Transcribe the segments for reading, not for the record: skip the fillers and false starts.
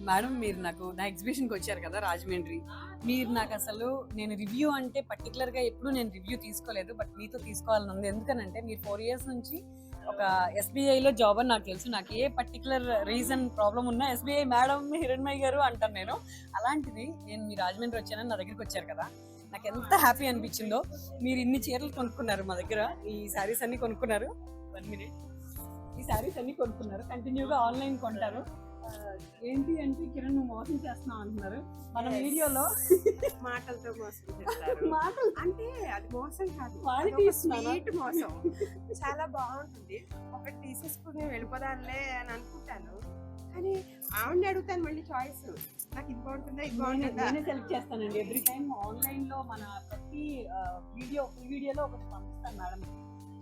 Madam మీరు నాకు నా ఎగ్జిబిషన్కి వచ్చారు కదా రాజమండ్రి, మీరు నాకు అసలు నేను రివ్యూ అంటే పర్టికులర్గా ఎప్పుడు నేను రివ్యూ తీసుకోలేదు, బట్ మీతో తీసుకోవాలని ఉంది. ఎందుకనంటే మీరు 4 years నుంచి ఒక ఎస్బీఐలో జాబ్ అని నాకు తెలుసు. నాకు ఏ పర్టికులర్ రీజన్ ప్రాబ్లం ఉన్నా ఎస్బీఐ మేడం హిరణ్మయ్య గారు అంటాను నేను. అలాంటిది నేను మీ రాజమండ్రి వచ్చానని నా దగ్గరికి వచ్చారు కదా, నాకు ఎంత హ్యాపీ అనిపించిందో. మీరు ఇన్ని చీరలు కొనుక్కున్నారు మా దగ్గర, ఈ శారీస్ అన్ని కొనుక్కున్నారు. 1 minute, ఈ శారీస్ అన్ని కొనుక్కున్నారు, కంటిన్యూగా ఆన్లైన్ కొంటారు. ఏంటి అంటే కిరణ్ నువ్వు మోసం చేస్తున్నావు అంటున్నారు మన వీడియోలో. మాటలతో మోసం చేస్తారు. మాటలు అంటే అది మోసం కాదు, క్వాలిటీ స్వీట్ మోసం. చాలా బాగుంటుంది, ఒకటి తీసేసుకుని వెళ్ళిపోదాంలే అని అనుకుంటాను, కానీ ఆవిడని అడుగుతాను మళ్ళీ చాయిస్, నాకు ఇది బాగుంటుందా ఇది బాగుంటుందా. నేనే సెలెక్ట్ చేస్తానండి ఎవ్రీ టైం. ఆన్లైన్ లో మన ప్రతి వీడియోలో ఒకటి పంపిస్తాను మేడం.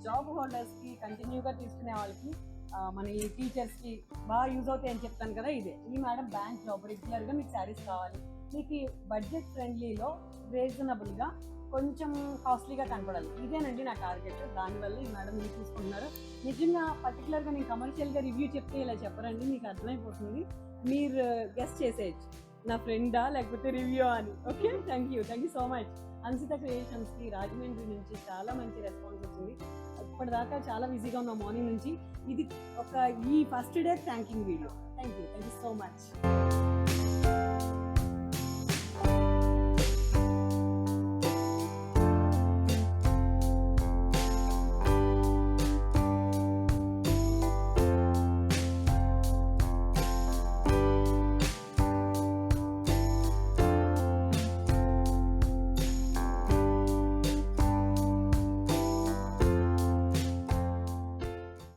జాబ్ హోల్డర్స్ కి కంటిన్యూగా తీసుకునే వాళ్ళకి, మన ఈ టీచర్స్ కి బాగా యూజ్ అవుతాయి అని చెప్తాను కదా. ఇదే ఈ మేడం బ్యాంక్ జాబ్, రెగ్యులర్ గా మీకు శారీస్ కావాలి, మీకు బడ్జెట్ ఫ్రెండ్లీలో రీజనబుల్ గా కొంచెం కాస్ట్లీగా కనపడాలి, ఇదేనండి నా టార్గెట్. దానివల్ల ఈ మేడం మీరు తీసుకుంటున్నారు. నిజంగా పర్టికులర్గా నేను కమర్షియల్గా రివ్యూ చెప్తే ఇలా చెప్పరండి, మీకు అర్థమైపోతుంది. మీరు గెస్ట్ చేసేయచ్చు నా ఫ్రెండా లేకపోతే రివ్యూ అని. Okay, thank you so much. Ansitha క్రియేషన్స్కి రాజమండ్రి నుంచి చాలా మంచి రెస్పాన్స్ వచ్చింది. ఇప్పటిదాకా చాలా బిజీగా ఉన్న మార్నింగ్ నుంచి. ఇది ఈ first day thanking video. Thank you so much.